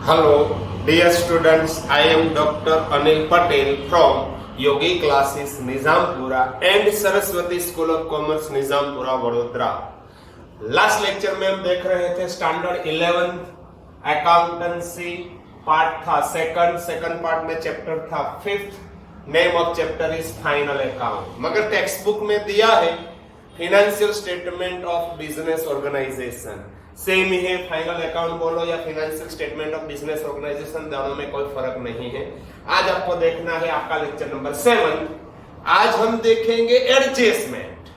Hello, dear students. I am Dr. Anil Patel from Yogi Classes Nizampura and Saraswati School of Commerce Nizampura Vadodara. Last lecture में हम देख रहे थे standard 11 accountancy part था second part में chapter था 5th। Name of chapter is final account. मगर text book में दिया है financial statement of business organisation. Same ही है, फाइनल अकाउंट बोलो या financial statement of business organisation, दोनों में कोई फर्क नहीं है। आज आपको देखना है आपका लेक्चर नंबर 7। आज हम देखेंगे एडजस्टमेंट।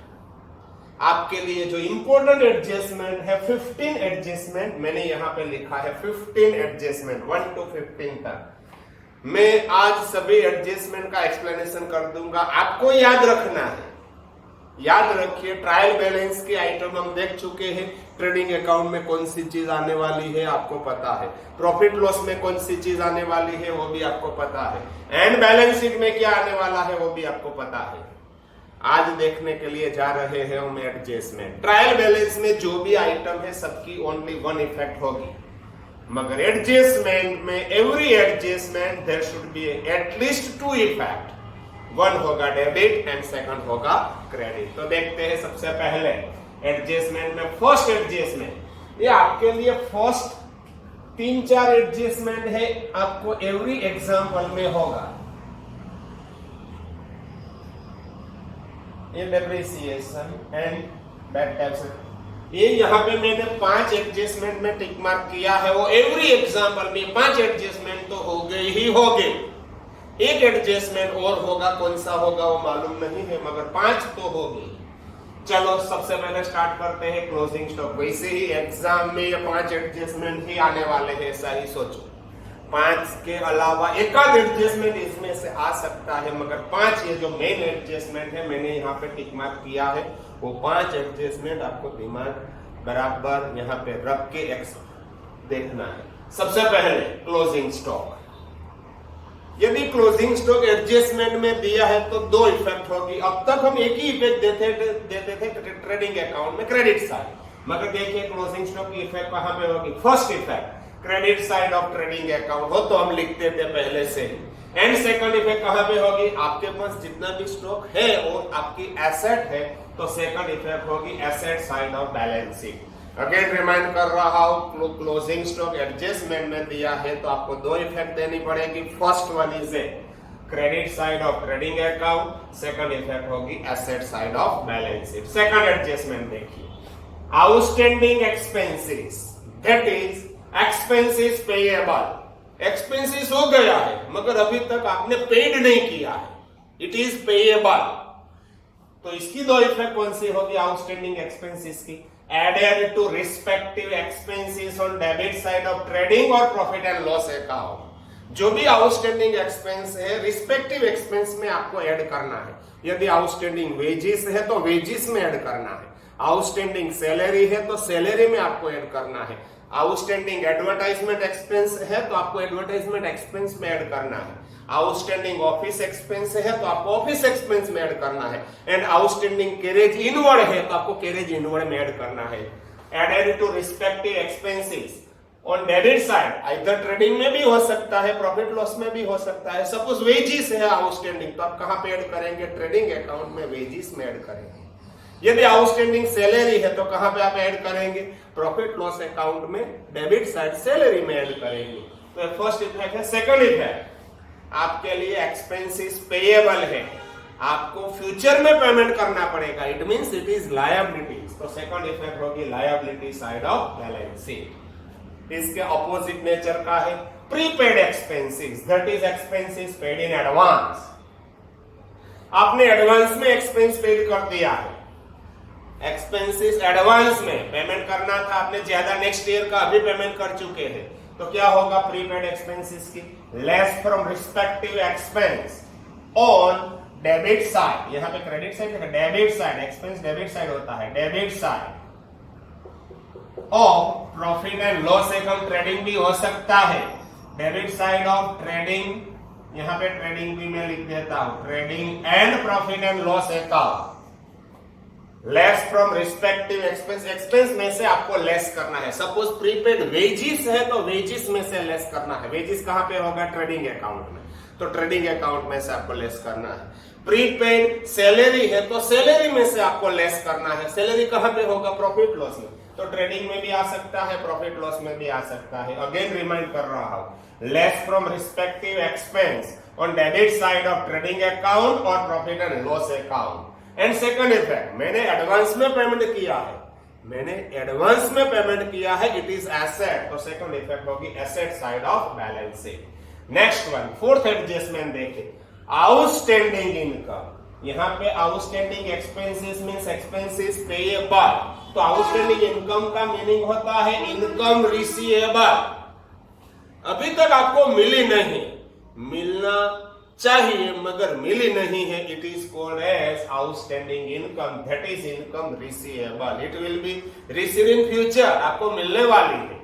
आपके लिए जो इंपॉर्टेंट एडजस्टमेंट है 15 एडजस्टमेंट मैंने यहाँ पे लिखा है। 15 एडजस्टमेंट 1 to 15 तक मैं आज सभी एडजस्टमेंट का एक्सप्लेनेशन कर दूंगा। आपको याद रखना है, याद रखिए ट्रायल बैलेंस के आइटम हम देख चुके हैं। ट्रेडिंग अकाउंट में कौन सी चीज आने वाली है आपको पता है, प्रॉफिट लॉस में कौन सी चीज आने वाली है वो भी आपको पता है, एंड बैलेंस शीट में क्या आने वाला है वो भी आपको पता है। आज देखने के लिए जा रहे हैं हम एडजस्टमेंट। ट्रायल बैलेंस में जो भी आइटम है सबकी ओनली वन इफेक्ट होगी, मगर एडजस्टमेंट में every adjustment there should be at least 2 effect. One होगा डेबिट एंड सेकंड होगा क्रेडिट। तो देखते हैं सबसे पहले एडजस्टमेंट में फर्स्ट एडजस्टमेंट। ये आपके लिए फर्स्ट 3-4 एडजस्टमेंट है, आपको एवरी एग्जाम्पल में होगा। ये डेप्रिसिएशन एंड बैड टैक्स, ये यहाँ पे मैंने 5 एडजस्टमेंट में टिक मार्क किया है। वो एवरी एग्जाम्पल में 5 एडजस्टमेंट तो हो गए ही हो गए। एक एडजस्टमेंट और होगा, कौन सा होगा वो मालूम नहीं है, मगर 5 तो होगी। चलो सबसे पहले स्टार्ट करते हैं क्लोजिंग स्टॉक। वैसे ही एग्जाम में ये 5 एडजस्टमेंट ही आने वाले हैं, ऐसा ही सोचो। 5 के अलावा एक आध एडजस्टमेंट इसमें से आ सकता है, मगर 5 ये जो मेन एडजस्टमेंट है मैंने यहाँ पे टिक मार्क किया है। वो 5 एडजस्टमेंट आपको दिमाग बराबर यहाँ पे रख के देखना है। सबसे पहले क्लोजिंग स्टॉक। यदि क्लोजिंग स्टॉक एडजस्टमेंट में दिया है तो 2 इफेक्ट होगी। अब तक हम एक ही इफेक्ट देते थे ट्रेडिंग अकाउंट में क्रेडिट साइड, मगर देखिए क्लोजिंग स्टॉक की इफेक्ट कहां पे होगी। First effect credit side of trading account हो तो हम लिखते थे पहले से ही। एंड सेकंड इफेक्ट कहां पे होगी, आपके पास जितना भी स्टॉक है और आपकी एसेट है तो सेकंड इफेक्ट होगी asset side of balance sheet. Again remind कर रहा हूं, क्लोजिंग स्टॉक एडजस्टमेंट में दिया है तो आपको 2 इफेक्ट देनी पड़ेगी। First one is credit side of trading account, second effect होगी asset side of balance sheet. Second adjustment देखिए, outstanding expenses, that is expenses payable. Expenses हो गया है मगर अभी तक आपने पेड नहीं किया है, इट इज पेएबल। तो इसकी 2 इफेक्ट कौन सी होगी आउटस्टैंडिंग एक्सपेंसेस की, added to respective expenses on debit side of trading और profit and loss account। जो भी आउटस्टैंडिंग एक्सपेंस है रिस्पेक्टिव एक्सपेंस में आपको ऐड करना है। यदि आउटस्टैंडिंग वेजेस है तो वेजेस में ऐड करना है, आउटस्टैंडिंग सैलरी है तो सैलरी में आपको ऐड करना है, आउटस्टैंडिंग एडवर्टाइजमेंट एक्सपेंस है तो आपको एडवर्टाइजमेंट एक्सपेंस में ऐड करना है, आउटस्टैंडिंग ऑफिस एक्सपेंस है तो आपको ऑफिस एक्सपेंस में ऐड करना है, एंड आउटस्टैंडिंग कैरेज इनवर्ड है तो आपको कैरेज इनवर्ड में ऐड करना है। Added to respective expenses on debit side, either trading में भी हो सकता है, प्रॉफिट लॉस में भी हो सकता है। सपोज वेजेस है आउटस्टैंडिंग तो आप कहां पे ऐड करेंगे, ट्रेडिंग अकाउंट में वेजेस में ऐड करेंगे। यदि आउटस्टैंडिंग सैलरी है तो कहां पे आप ऐड करेंगे, प्रॉफिट लॉस अकाउंट में डेबिट साइड सैलरी में ऐड करेंगे। तो फर्स्ट इफेक्ट है। सेकंड इफेक्ट आपके लिए एक्सपेंसेस पेएबल है, आपको फ्यूचर में पेमेंट करना पड़ेगा, it means it is liabilities. तो सेकंड इफेक्ट होगी liability side of balance sheet. इसके ऑपोजिट नेचर का है prepaid expenses, that is expenses paid in advance. आपने एडवांस में एक्सपेंस पेड कर दिया है, एक्सपेंसेस एडवांस में पेमेंट करना था आपने, ज्यादा नेक्स्ट ईयर का अभी पेमेंट कर चुके हैं, तो क्या होगा प्रीपेड एक्सपेंसेस की less from respective expense on debit side. यहां पे क्रेडिट साइड है, debit side, expense debit side होता है, debit side of profit and loss account. Trading भी हो सकता है, डेबिट साइड ऑफ ट्रेडिंग, यहां पे ट्रेडिंग भी मैं लिख देता हूं, trading and profit and loss account. Less from respective expense, expense में से आपको लेस करना है। सपोज प्रीपेड वेजिस है तो वेजिस में से लेस करना है। वेजिस कहां पे होगा? ट्रेडिंग अकाउंट में, तो ट्रेडिंग अकाउंट में से आपको लेस करना है। प्रीपेड सैलरी है तो सैलरी में से आपको लेस करना है। सैलरी कहां पे होगा? प्रॉफिट लॉस में, तो ट्रेडिंग में भी आ सकता है, प्रॉफिट लॉस में भी आ सकता है। अगेन रिमाइंड कर रहा हूं, less from respective expense on debit side of trading account और profit and loss account. And second effect, मैंने एडवांस में पेमेंट किया है, मैंने एडवांस में पेमेंट किया है, इट इज एसेट, तो सेकंड इफेक्ट होगी asset side of balance sheet. Next one, fourth adjustment देखें, आउटस्टैंडिंग इनकम। यहां पे outstanding expenses means expenses payable, तो आउटस्टैंडिंग इनकम का मीनिंग होता है इनकम रिसीवेबल। अभी तक आपको मिली नहीं, मिलना चाहिए मगर मिली नहीं है, it is called as outstanding income, that is income receivable, it will be received in future, आपको मिलने वाली है।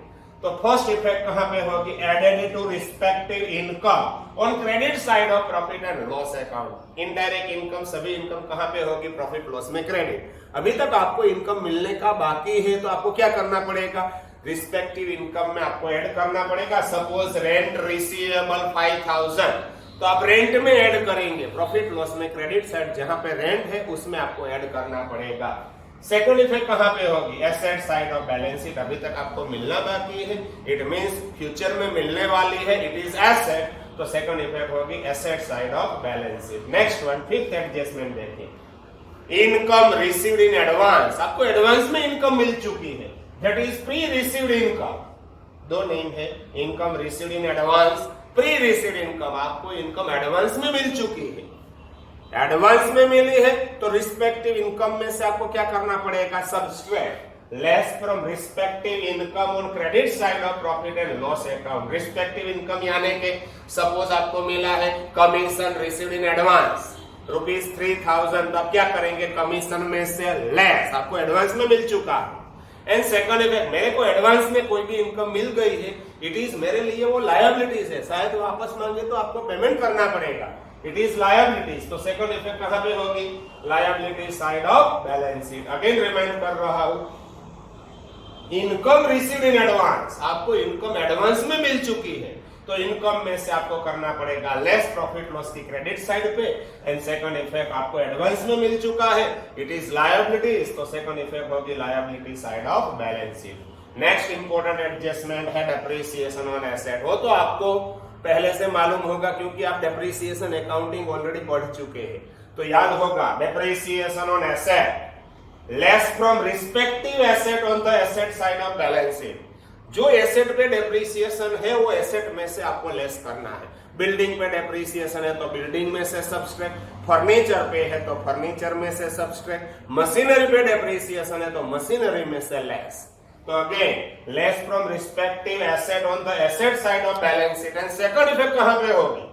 तो फर्स्ट इफेक्ट कहां पे होगी? Added to respective income on credit side of profit and loss account. Indirect income, सभी income कहां पे होगी? प्रॉफिट लॉस में क्रेडिट। अभी तक आपको इनकम मिलने का बाकी है, तो आपको क्या करना पड़ेगा? रिस्पेक्टिव इनकम में आपको ऐड करना पड़ेगा। सपोज रेंट रिसीवेबल 5000, तो आप रेंट में ऐड करेंगे, प्रॉफिट लॉस में क्रेडिट साइड जहां पे रेंट है उसमें आपको ऐड करना पड़ेगा। सेकंड इफेक्ट कहां पे होगी? Asset side of balance sheet. अभी तक आपको मिलना बाकी है, इट मींस फ्यूचर में मिलने वाली है, इट इज एसेट, तो सेकंड इफेक्ट होगी asset side of balance sheet. Next one, fifth adjustment देखें, इनकम रिसीव्ड इन एडवांस। आपको एडवांस में इनकम मिल चुकी है, that is pre received income. दो नेम है, income received in advance, pre received income. आपको इनकम एडवांस में मिल चुकी है, एडवांस में मिली है, तो रिस्पेक्टिव इनकम में से आपको क्या करना पड़ेगा? Subtract less from respective income on credit side of profit and loss account. Respective income यानी कि सपोज आपको मिला है कमीशन रिसीव्ड इन एडवांस ₹3000, तो आप क्या करेंगे? कमीशन में से लेस, आपको एडवांस में मिल चुका है। एंड सेकंड इफेक्ट, मेरे को एडवांस में कोई भी इनकम मिल गई है, इट इज मेरे लिए वो लायबिलिटीज है, शायद वापस मांगे तो आपको पेमेंट करना पड़ेगा, इट इज लायबिलिटीज। तो सेकंड इफेक्ट कहां पे होगी? Liability side of balance sheet. Again remind कर रहा हूं, इनकम रिसीव्ड इन एडवांस, आपको इनकम एडवांस में मिल चुकी है, तो इनकम में से आपको करना पड़ेगा लेस प्रॉफिट लॉस की क्रेडिट साइड पे। एंड सेकंड इफेक्ट, आपको एडवांस में मिल चुका है, इट इज लायबिलिटीज, तो सेकंड इफेक्ट होगी liability side of balance sheet. Next important adjustment है डेप्रिसिएशन ऑन एसेट। वो तो आपको पहले से मालूम होगा क्योंकि आप डेप्रिसिएशन अकाउंटिंग ऑलरेडी पढ़ चुके हैं, तो याद होगा depreciation on asset less from respective asset on the asset side of balance sheet. जो एसेट पे डेप्रिसिएशन है वो एसेट में से आपको लेस करना है। बिल्डिंग पे डेप्रिसिएशन है तो बिल्डिंग में से सब्सट्रैक्ट, फर्नीचर पे है तो फर्नीचर में से सब्सट्रैक्ट, मशीनरी पे डेप्रिसिएशन है तो मशीनरी में से लेस। तो again less from respective asset on the asset side of balance sheet. And second effect कहां पे होगी?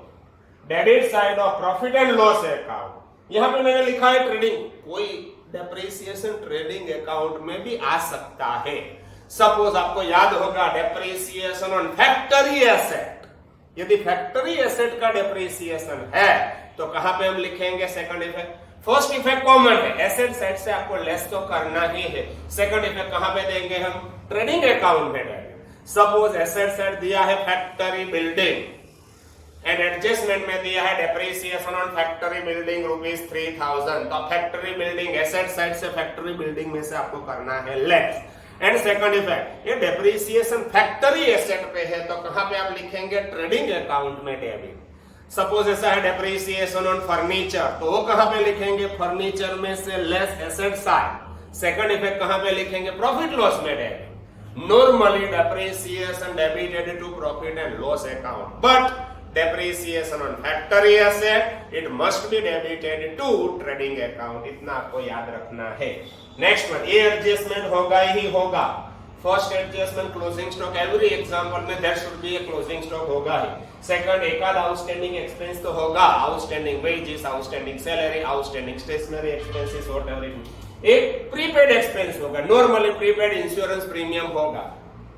Debit side of profit and loss account. यहां पे मैंने लिखा है ट्रेडिंग, कोई डेप्रिसिएशन ट्रेडिंग अकाउंट में भी आ सकता है। सपोज आपको याद होगा डेप्रिसिएशन ऑन फैक्ट्री एसेट, यदि फैक्ट्री एसेट का डेप्रिसिएशन है तो कहां पे हम लिखेंगे? Second effect. First effect common है, एसेट साइड से आपको लेस तो करना ही है। सेकंड इफेक्ट कहां पे देंगे हम? ट्रेडिंग अकाउंट में देंगे। सपोज एसेट साइड दिया है फैक्ट्री बिल्डिंग एंड एडजस्टमेंट में दिया है डेप्रिसिएशन ऑन फैक्ट्री बिल्डिंग ₹3000, तो फैक्ट्री बिल्डिंग एसेट साइड से फैक्ट्री बिल्डिंग में से आपको करना है लेस। एंड सेकंड इफेक्ट, ये डेप्रिसिएशन फैक्ट्री एसेट पे है तो कहां पे आप लिखेंगे? ट्रेडिंग अकाउंट में डेबिट। सपोज ऐसा है डेप्रिसिएशन ऑन फर्नीचर, तो वो कहां पे लिखेंगे? फर्नीचर में से less asset side. Second effect कहां पे लिखेंगे? प्रॉफिट लॉस में debit. Normally depreciation debited to profit and loss account, but depreciation on factory asset it must be debited to trading account, इतना आपको याद रखना है। नेक्स्ट वन, ये एडजस्टमेंट होगा ही होगा। First adjustment closing stock, every example में there should be a closing stock होगा ही। सेकंड, एक आध आउटस्टैंडिंग एक्सपेंस तो होगा, outstanding wages, outstanding salary, outstanding stationery expenses, whatever it. एक प्रीपेड एक्सपेंस होगा, नॉर्मली प्रीपेड इंश्योरेंस प्रीमियम होगा,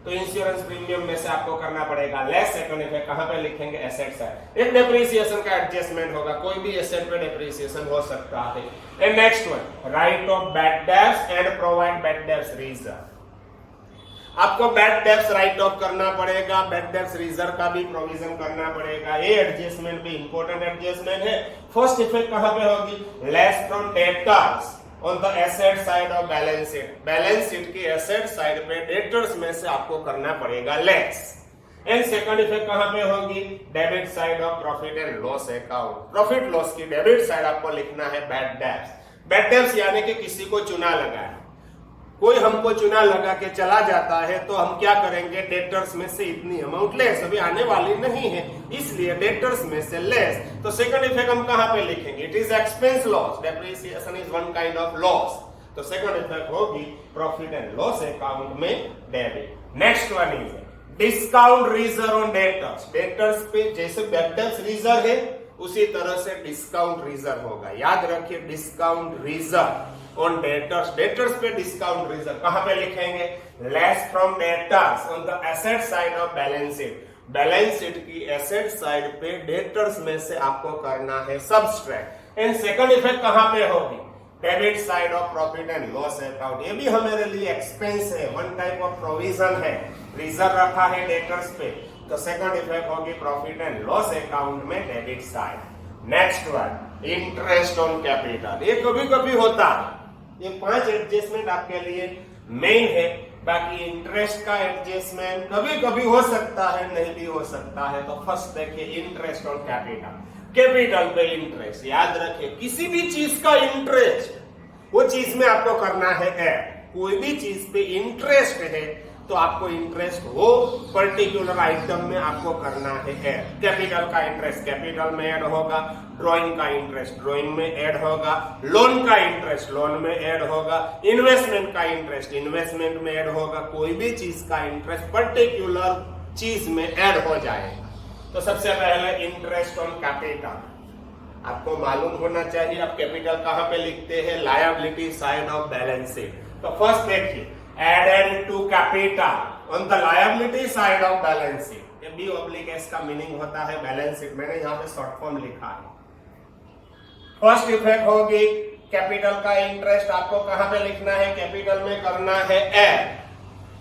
तो इंश्योरेंस प्रीमियम में से आपको करना पड़ेगा लेस। सेकंड इफेक्ट कहां पे लिखेंगे? Asset side. एक डेप्रिसिएशन का एडजस्टमेंट होगा, कोई भी एसेट पे डेप्रिसिएशन हो सकता है। And next one, right of bad debts and provide bad debts reserve. आपको बैड डेब्ट्स राइट ऑफ करना पड़ेगा, बैड डेब्ट्स रिजर्व का भी प्रोविजन करना पड़ेगा। ये एडजस्टमेंट भी इंपॉर्टेंट एडजस्टमेंट है। फर्स्ट इफेक्ट कहां पे होगी? Less from debtors on the asset side of balance sheet. Balance sheet की एसेट साइड पे डेटर्स में से आपको करना पड़ेगा लेस। एंड सेकंड इफेक्ट कहां पे होगी? Debit side of profit and loss account. Profit loss की डेबिट साइड आपको लिखना है बैड डेब्ट्स। बैड डेब्ट्स यानी कि किसी को चुना लगा है, कोई हमको चुना लगा के चला जाता है तो हम क्या करेंगे? डेटर्स में से इतनी अमाउंट लेस, अभी आने वाली नहीं है, इसलिए डेटर्स में से लेस। तो सेकंड इफेक्ट हम कहां पे लिखेंगे? It is expense loss. Depreciation is one kind of loss, तो सेकंड इफेक्ट होगी प्रॉफिट एंड लॉस अकाउंट में debit. Next one is discount reserve on debtors. Debtors पे जैसे बैड डेब्ट्स रिजर्व है उसी तरह से डिस्काउंट रिजर्व होगा। याद रखिए, discount reserve on debtors. Debtors पे डिस्काउंट रिजर्व कहां पे लिखेंगे? Less from debtors on the asset side of balance sheet. Balance sheet की एसेट साइड पे डेटर्स में से आपको करना है सब्सट्रैक्ट। एंड सेकंड इफेक्ट कहां पे होगी? Debit side of profit and loss account. ये भी हमारे लिए एक्सपेंस है, वन टाइप ऑफ प्रोविजन है, रिजर्व रखा है डेटर्स पे, तो सेकंड इफेक्ट होगी प्रॉफिट एंड लॉस अकाउंट में debit side. Next one, interest on capital. ये कभी कभी होता है। ये 5 एडजस्टमेंट आपके लिए मेन है। बाकी इंटरेस्ट का एडजस्टमेंट कभी कभी हो सकता है, नहीं भी हो सकता है। तो फर्स्ट देखिए, इंटरेस्ट ऑन कैपिटल। कैपिटल पे इंटरेस्ट, याद रखिए किसी भी चीज का इंटरेस्ट वो चीज में आपको करना है ऐड। कोई भी चीज पे इंटरेस्ट है तो आपको इंटरेस्ट वो पर्टिकुलर आइटम में आपको करना है ऐड। कैपिटल का इंटरेस्ट कैपिटल में ऐड होगा, ड्राइंग का इंटरेस्ट ड्राइंग में ऐड होगा, लोन का इंटरेस्ट लोन में ऐड होगा, इन्वेस्टमेंट का इंटरेस्ट इन्वेस्टमेंट में ऐड होगा। कोई भी चीज का इंटरेस्ट पर्टिकुलर चीज में ऐड हो जाएगा। तो सबसे पहले इंटरेस्ट ऑन कैपिटल आपको मालूम होना चाहिए। आप कैपिटल कहां पे लिखते हैं? Liability side of balance sheet. तो फर्स्ट देखिए, added to capital on the liability side of balance sheet. ये बी ऑब्लिक एस का मीनिंग होता है बैलेंस शीट। मैंने यहाँ पे शॉर्ट फॉर्म लिखा है। फर्स्ट इफेक्ट होगी कैपिटल का इंटरेस्ट आपको कहां पे लिखना है? कैपिटल में करना है add.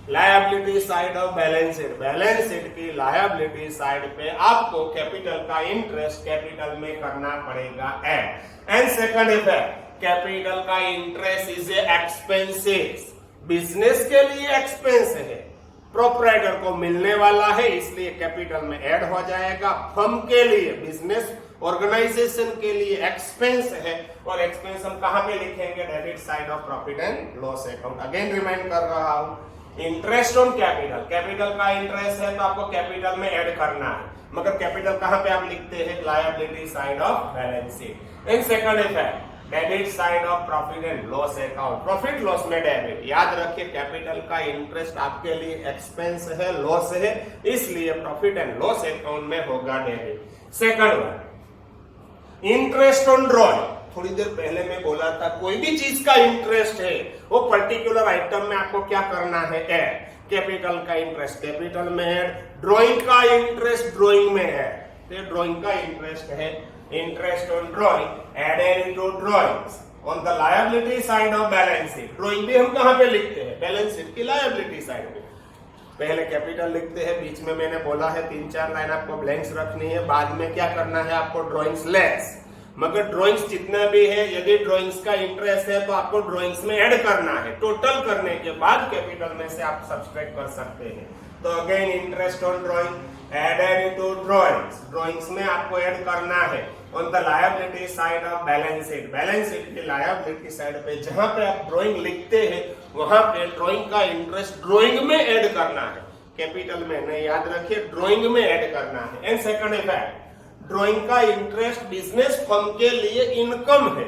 Liability side of balance sheet, balance sheet की लायबिलिटी साइड पे आपको कैपिटल का इंटरेस्ट कैपिटल में करना पड़ेगा add. And second effect, capital का interest is a expenses. Business के लिए एक्सपेंस है, प्रोप्राइटर को मिलने वाला है, इसलिए कैपिटल में ऐड हो जाएगा। फर्म के लिए, बिजनेस ऑर्गेनाइजेशन के लिए एक्सपेंस है, और एक्सपेंस हम कहां पे लिखेंगे? Debit side of profit and loss account. Again remind कर रहा हूं, इंटरेस्ट ऑन कैपिटल, कैपिटल का इंटरेस्ट है तो आपको कैपिटल में ऐड करना है, मगर कैपिटल कहां पे आप लिखते हैं? Liability side of balance sheet. In second effect, debit side of profit and loss account. Profit loss में डेबिट। याद रखिए कैपिटल का इंटरेस्ट आपके लिए एक्सपेंस है, लॉस है, इसलिए प्रॉफिट एंड लॉस अकाउंट में होगा debit. Second one, interest on drawing. थोड़ी देर पहले मैं बोला था कोई भी चीज का इंटरेस्ट है वो पर्टिकुलर आइटम में आपको क्या करना है? ऐड। कैपिटल का इंटरेस्ट कैपिटल में ऐड, ड्राइंग का इंटरेस्ट ड्राइंग में ऐड। तो ड्राइंग का इंटरेस्ट है, interest on drawing added into drawings on the liability side of balance sheet. Drawing भी हम कहां पे लिखते हैं? बैलेंस शीट की लायबिलिटी साइड पे। पहले कैपिटल लिखते हैं, बीच में मैंने बोला है 3-4 लाइन आपको ब्लैंक्स रखनी है, बाद में क्या करना है आपको? Drawings less. मगर ड्राइंग्स जितना भी है, यदि ड्राइंग्स का इंटरेस्ट है तो आपको ड्राइंग्स में ऐड करना है। टोटल करने के बाद कैपिटल में से आप सब्सट्रैक्ट कर सकते हैं। तो again interest on drawing added into drawings, drawings में आपको ऐड करना है on the liability side of balance sheet. Balance sheet की लायबिलिटी साइड पे जहां पे आप ड्राइंग लिखते हैं वहां पे ड्राइंग का इंटरेस्ट ड्राइंग में ऐड करना है, कैपिटल में नहीं। याद रखिए ड्राइंग में ऐड करना है। एंड सेकंड इफेक्ट, ड्राइंग का इंटरेस्ट बिजनेस फर्म के लिए इनकम है।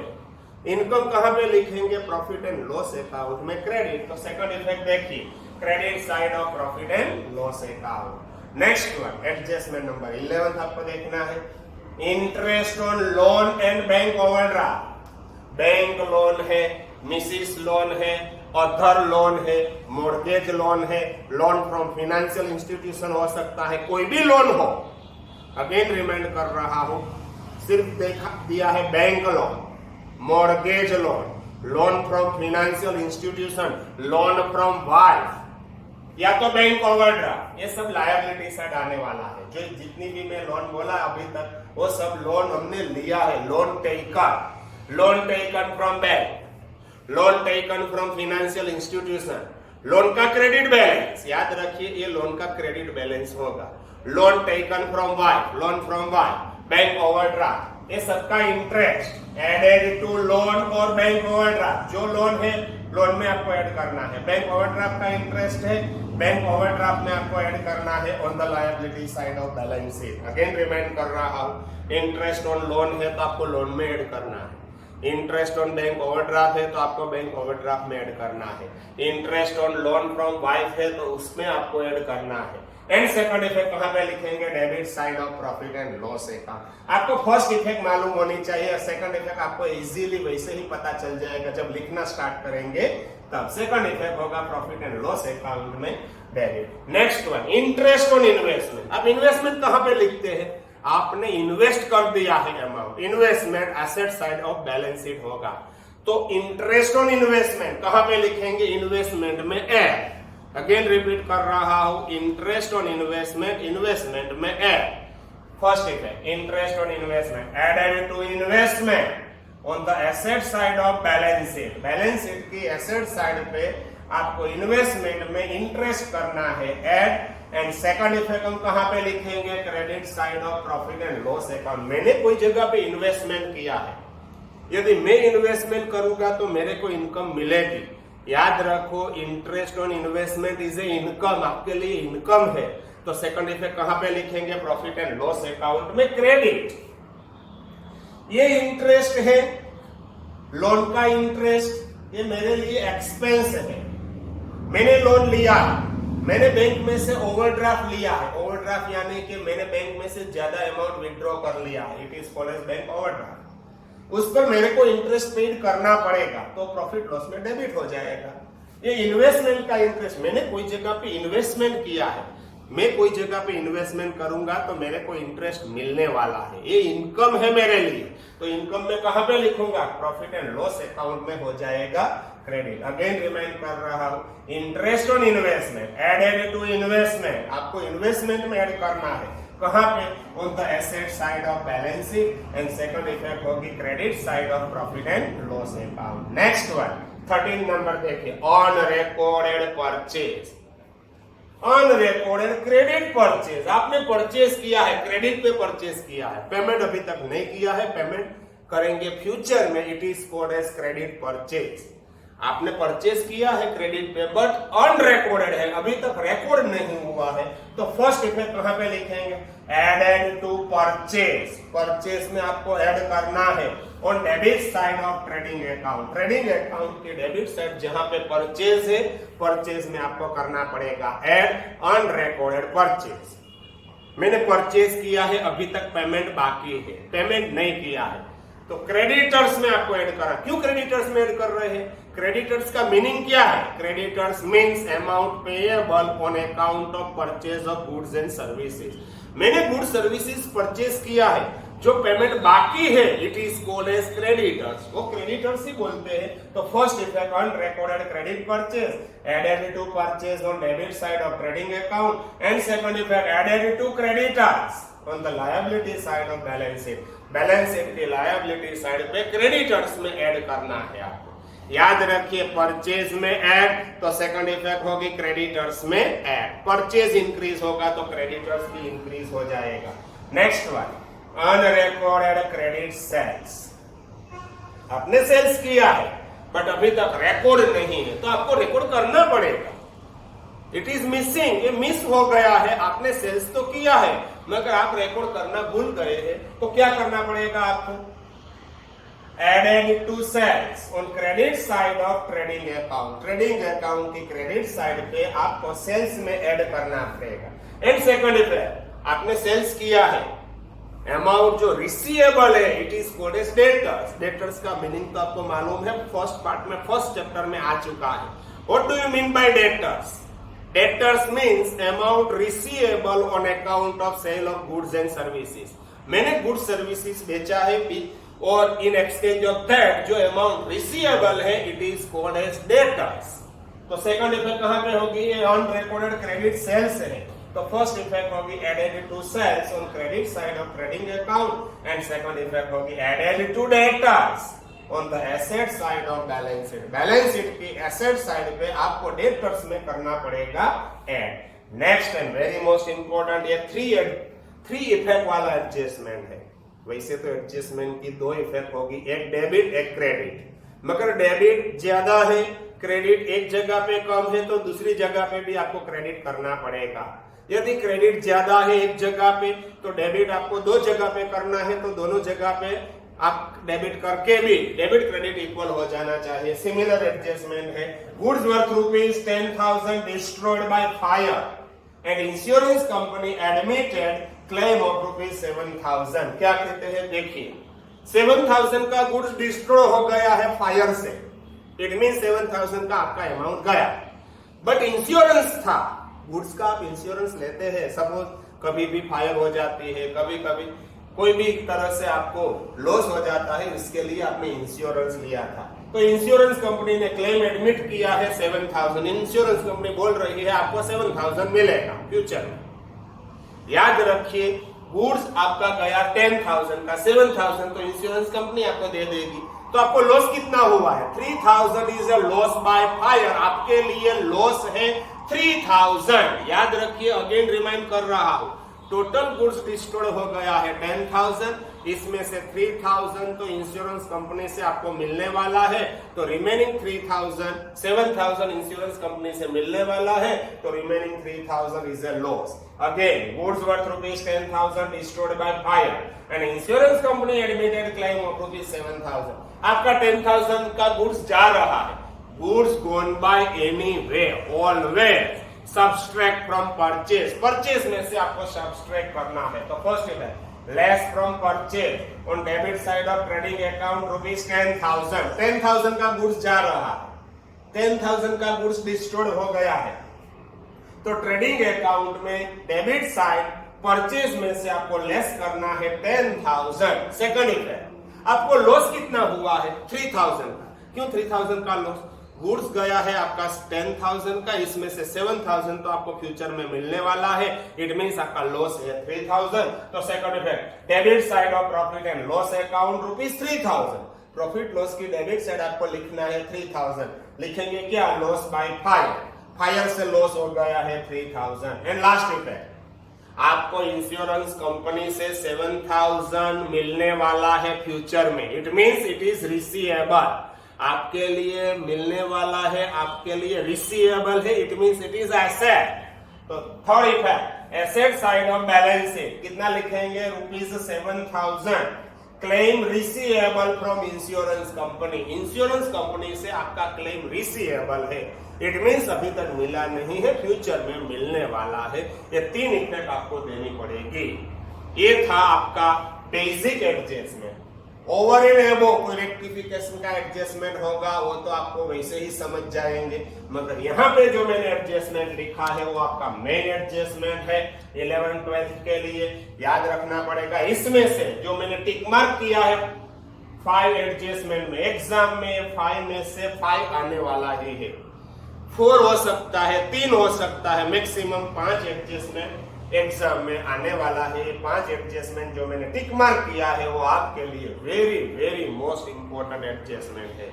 इनकम कहां पे लिखेंगे? प्रॉफिट एंड लॉस अकाउंट में क्रेडिट। तो सेकंड इफेक्ट देखिए, credit side of profit and loss account. Next one, adjustment number 11 आपको देखना है, interest on loan and bank overdraft. Bank loan है, मिसिस लोन है, अदर लोन है, मॉर्गेज लोन है, लोन फ्रॉम फाइनेंशियल इंस्टीट्यूशन हो सकता है, कोई भी लोन हो। अगेन रिमाइंड कर रहा हूं, सिर्फ दिया है bank loan, mortgage loan, loan from financial institution, loan from wife या तो बैंक ओवरड्राफ्ट, ये सब लायबिलिटी साइड आने वाला है। जो जितनी भी मैं लोन बोला अभी तक वो सब लोन हमने लिया है। Loan taken from bank, loan taken from financial institution, loan का क्रेडिट बैलेंस, याद रखिए ये लोन का क्रेडिट बैलेंस होगा। Loan taken from wife, loan from wife, bank overdraft, ये सबका इंटरेस्ट एडेड टू लोन और बैंक ओवरड्राफ्ट। जो लोन है लोन में आपको ऐड करना है, बैंक ओवरड्राफ्ट का इंटरेस्ट है, बैंक ओवरड्राफ्ट में आपको ऐड करना है on the liability side of balance sheet. Again remind कर रहा हूं, इंटरेस्ट ऑन लोन है तो आपको लोन में ऐड करना है, इंटरेस्ट ऑन बैंक ओवरड्राफ्ट है तो आपको बैंक ओवरड्राफ्ट में ऐड करना है, interest on loan from wife है तो उसमें आपको ऐड करना है। एंड सेकंड इफेक्ट कहां पे लिखेंगे? Debit side of profit and loss account. आपको फर्स्ट इफेक्ट मालूम होनी चाहिए, सेकंड इफेक्ट आपको इजीली वैसे ही पता चल जाएगा जब लिखना स्टार्ट करेंगे तब। सेकंड इफेक्ट होगा प्रॉफिट एंड लॉस अकाउंट में debit. Next one, interest on investment. अब इन्वेस्टमेंट कहां पे लिखते हैं? आपने इन्वेस्ट कर दिया है amount, investment asset side of balance sheet होगा। तो इंटरेस्ट ऑन इन्वेस्टमेंट कहां पे लिखेंगे? इन्वेस्टमेंट में ऐड। अगेन रिपीट कर रहा हूं, इंटरेस्ट ऑन इन्वेस्टमेंट, इन्वेस्टमेंट में add. First effect, interest on investment added to investment on the asset side of balance sheet. Balance sheet की एसेट साइड पे आपको इन्वेस्टमेंट में इंटरेस्ट करना है, ऐड। एंड सेकंड इफेक्ट हम कहां पे लिखेंगे? Credit side of profit and loss account. मैंने कोई जगह पे इन्वेस्टमेंट किया है, यदि मैं इन्वेस्टमेंट करूंगा तो मेरे को इनकम मिलेगी। याद रखो, interest on investment is a income, आपके लिए इनकम है। तो सेकंड इफेक्ट कहां पे लिखेंगे? प्रॉफिट एंड लॉस अकाउंट में क्रेडिट। ये इंटरेस्ट है, लोन का इंटरेस्ट, ये मेरे लिए एक्सपेंस है। मैंने लोन लिया, मैंने बैंक में से ओवरड्राफ्ट लिया है। ओवरड्राफ्ट यानी कि मैंने बैंक में से ज्यादा अमाउंट विथड्रॉ कर लिया है, it is called as bank overdraft. उस पर मेरे को इंटरेस्ट पेड करना पड़ेगा, तो प्रॉफिट लॉस में डेबिट हो जाएगा। ये इन्वेस्टमेंट का इंटरेस्ट, मैंने कोई जगह पे इन्वेस्टमेंट किया है, मैं कोई जगह पे इन्वेस्टमेंट करूंगा तो मेरे को इंटरेस्ट मिलने वाला है, ये इनकम है मेरे लिए। तो इनकम में कहां पे लिखूंगा? प्रॉफिट एंड लॉस अकाउंट में हो जाएगा क्रेडिट। अगेन रिमाइंड कर रहा हूं, interest on investment added to investment, आपको इन्वेस्टमेंट में ऐड करना है। कहां पे? On the asset side of balance sheet. And second effect होगी credit side of profit and loss account. Next one 13 number देखिए, on recorded purchase. On recorded credit purchase, आपने purchase किया है, क्रेडिट पे परचेज किया है, पेमेंट अभी तक नहीं किया है, पेमेंट करेंगे फ्यूचर में, it is called as credit purchase. आपने परचेज किया है क्रेडिट पे बट अनरिकॉर्डेड है, अभी तक रिकॉर्ड नहीं हुआ है। तो फर्स्ट इफेक्ट कहां पे लिखेंगे? Added to purchase. परचेज में आपको ऐड करना है on debit side of trading account. Trading account की डेबिट साइड जहां पे परचेज है, परचेज में आपको करना पड़ेगा ऐड अनरिकॉर्डेड परचेज। मैंने परचेज किया है, अभी तक पेमेंट बाकी है, पेमेंट नहीं किया है, तो क्रेडिटर्स में आपको ऐड करा। क्यों क्रेडिटर्स में ऐड कर रहे हैं? क्रेडिटर्स का मीनिंग क्या है? Creditors means amount payable on account of purchase of goods and services. मैंने गुड्स सर्विसेज परचेज किया है, जो पेमेंट बाकी है, it is called as creditors, वो क्रेडिटर्स ही बोलते हैं। तो first effect unrecorded credit purchase added to purchase on debit side of trading account. And second effect added to creditors on the liability side of balance sheet. Balance sheet की liability side पे creditors में add करना है आपको। याद रखिए, purchase में add तो सेकंड इफेक्ट होगी क्रेडिटर्स में ऐड। परचेज इंक्रीज होगा तो क्रेडिटर्स भी इंक्रीज हो जाएगा। Next one, unrecorded credit sales. आपने सेल्स किया है बट अभी तक रिकॉर्ड नहीं है, तो आपको रिकॉर्ड करना पड़ेगा। इट इज मिसिंग, ये मिस हो गया है। आपने सेल्स तो किया है मगर आप रिकॉर्ड करना भूल गए हैं, तो क्या करना पड़ेगा आपको? Added to sales on credit side of trading account. Trading account की क्रेडिट साइड पे आपको सेल्स में ऐड करना पड़ेगा। एंड सेकंड इफेक्ट, आपने सेल्स किया है, अमाउंट जो रिसीवेबल है it is called as debtors. Debtors का मीनिंग तो आपको मालूम है, फर्स्ट पार्ट में फर्स्ट चैप्टर में आ चुका है। What do you mean by debtors? Debtors means amount receivable on account of cell of goods and services. मैंने गुड्स सर्विसेज बेचा है और इन एक्सचेंज ऑफ दैट जो अमाउंट रिसीवेबल है it is called as debtors. तो second effect कहां पे होगी? ये अनरिकॉर्डेड क्रेडिट सेल्स है, तो फर्स्ट इफेक्ट होगी added to sales on credit side of trading account and second effect होगी added to debtors on the asset side of balance sheet. Balance sheet की asset side पे आपको debtors में करना पड़ेगा add. Next and very most important ये three effect वाला adjustment है। वैसे तो एडजस्टमेंट की दो इफेक्ट होगी, एक डेबिट एक क्रेडिट, मगर डेबिट ज्यादा है, क्रेडिट एक जगह पे कम है, तो दूसरी जगह पे भी आपको क्रेडिट करना पड़ेगा। यदि क्रेडिट ज्यादा है एक जगह पे तो डेबिट आपको दो जगह पे करना है, तो दोनों जगह पे आप डेबिट करके भी डेबिट क्रेडिट इक्वल हो जाना चाहिए। सिमिलर एडजस्टमेंट है। Goods worth rupees 10,000 destroyed by fire and insurance company admitted claim of rupees 7,000। क्या कहते हैं देखिए, 7,000 का गुड्स डिस्ट्रॉय हो गया है फायर से, इट मीन 7,000 का आपका अमाउंट गया, बट इंश्योरेंस था। गुड्स का आप इंश्योरेंस लेते हैं, सपोज कभी भी फायर हो जाती है, कभी कभी कोई भी तरह से आपको लॉस हो जाता है, इसके लिए आपने इंश्योरेंस लिया था। तो इंश्योरेंस कंपनी ने क्लेम एडमिट किया है 7,000। इंश्योरेंस कंपनी बोल रही है आपको 7,000 मिलेगा फ्यूचर में। याद रखिए गुड्स आपका गया 10,000 का, 7,000 तो इंश्योरेंस कंपनी आपको दे देगी, तो आपको लॉस कितना हुआ है? 3,000 is a loss by fire. आपके लिए लॉस है 3,000। याद रखिए, अगेन रिमाइंड कर रहा हूं, टोटल गुड्स डिस्ट्रॉय हो गया है 10,000, इसमें से 3,000 तो इंश्योरेंस कंपनी से आपको मिलने वाला है, तो रिमेनिंग 3,000 7,000 इंश्योरेंस कंपनी से मिलने वाला है, तो remaining 3,000 is a loss. Again goods worth rupees 10,000 destroyed by fire and insurance company admitted claim of rupees 7,000। आपका 10,000 का गुड्स जा रहा है, goods gone by any way, always subtract from purchase. Purchase में से आपको सब्सट्रैक्ट करना है, तो फर्स्ट है less from purchase on debit side of trading account rupees 10,000। 10,000 का गुड्स जा रहा है, 10,000 का गुड्स डिस्ट्रॉय हो गया है, तो ट्रेडिंग अकाउंट में डेबिट साइड परचेज में से आपको लेस करना है 10,000। सेकंड इफेक्ट, आपको लॉस कितना हुआ है? 3,000 का। क्यों 3,000 का लॉस? गुड्स गया है आपका 10,000 का, इसमें से 7,000 तो आपको फ्यूचर में मिलने वाला है, इट मींस आपका लॉस है 3,000। तो second effect, debit side of profit and loss account rupees 3,000। Profit loss की डेबिट साइड आपको लिखना है 3,000। लिखेंगे क्या? Loss by fire. फायर से लॉस हो गया है 3,000। एंड लास्ट इफेक्ट, आपको इंश्योरेंस कंपनी से 7,000 मिलने वाला है फ्यूचर में, it means it is receivable. आपके लिए मिलने वाला है, आपके लिए रिसीवेबल है, it means it is asset. तो third effect, asset side of balance sheet कितना लिखेंगे? Rupees 7,000 claim receivable from insurance company. Insurance company से आपका क्लेम रिसीवेबल है, इट मींस अभी तक मिला नहीं है, फ्यूचर में मिलने वाला है। ये तीन इफेक्ट आपको देनी पड़ेगी। ये था आपका बेसिक एडजस्टमेंट। ओवर एंड एबो कोई रेक्टिफिकेशन का एडजस्टमेंट होगा वो तो आपको वैसे ही समझ जाएंगे, मगर यहाँ पे जो मैंने एडजस्टमेंट लिखा है वो आपका मेन एडजस्टमेंट है 11th-12th के लिए। याद रखना पड़ेगा, इसमें से जो मैंने टिक मार्क किया है 5 एडजस्टमेंट में, एग्जाम में 5 में से 5 आने वाला ही है। 4 हो सकता है, 3 हो सकता है, मैक्सिमम 5 एडजस्टमेंट एग्जाम में आने वाला है। 5 एडजस्टमेंट जो मैंने टिक मार्क किया है वो आपके लिए very very most important adjustment है।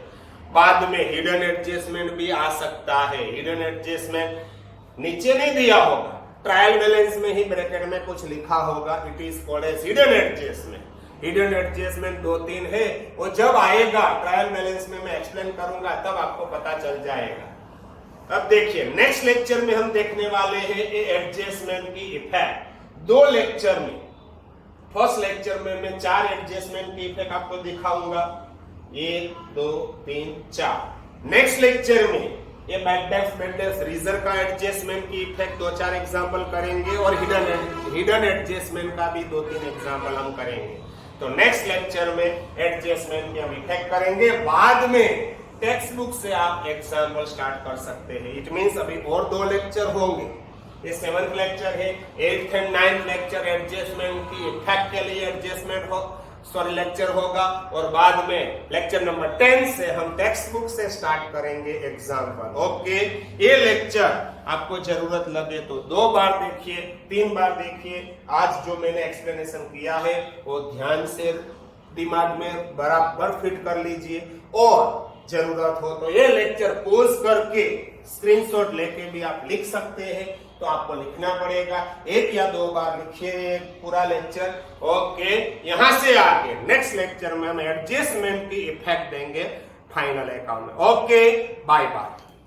बाद में हिडन एडजस्टमेंट भी आ सकता है। हिडन एडजस्टमेंट नीचे नहीं दिया होगा, ट्रायल बैलेंस में ही ब्रैकेट में कुछ लिखा होगा, it is called as hidden adjustment. Hidden adjustment 2-3 है, वो जब आएगा ट्रायल बैलेंस में मैं एक्सप्लेन करूंगा तब आपको पता चल जाएगा। अब देखिए नेक्स्ट लेक्चर में हम देखने वाले हैं एडजस्टमेंट की इफेक्ट। 2 लेक्चर में, फर्स्ट लेक्चर में मैं 4 एडजस्टमेंट की इफेक्ट आपको दिखाऊंगा, 1 2 3 4। नेक्स्ट लेक्चर में ये मैकडैफ फ्रीजर का एडजस्टमेंट की इफेक्ट 2-4 एग्जांपल करेंगे और हिडन एडजस्टमेंट का भी 2-3 एग्जांपल हम करेंगे। तो नेक्स्ट लेक्चर में एडजस्टमेंट के हम इफेक्ट करेंगे, बाद में टेक्स्ट बुक से आप एग्जांपल स्टार्ट कर सकते हैं। इट मींस अभी और 2 लेक्चर होंगे। ये 7th लेक्चर है, 8th and 9th lecture adjustment की इफेक्ट के लिए लेक्चर होगा, और बाद में लेक्चर नंबर 10 से हम टेक्स्ट बुक से स्टार्ट करेंगे एग्जांपल। ओके, ये लेक्चर आपको जरूरत लगे तो 2 बार देखिए, 3 बार देखिए। आज जो मैंने एक्सप्लेनेशन किया है वो ध्यान से दिमाग में बराबर फिट कर लीजिए, और जरूरत हो तो ये लेक्चर पॉज करके स्क्रीनशॉट लेके भी आप लिख सकते हैं। तो आपको लिखना पड़ेगा, 1 या 2 बार लिखिए पूरा लेक्चर। ओके, यहां से आगे नेक्स्ट लेक्चर में हम एडजस्टमेंट की इफेक्ट देंगे फाइनल अकाउंट में। Okay, bye bye.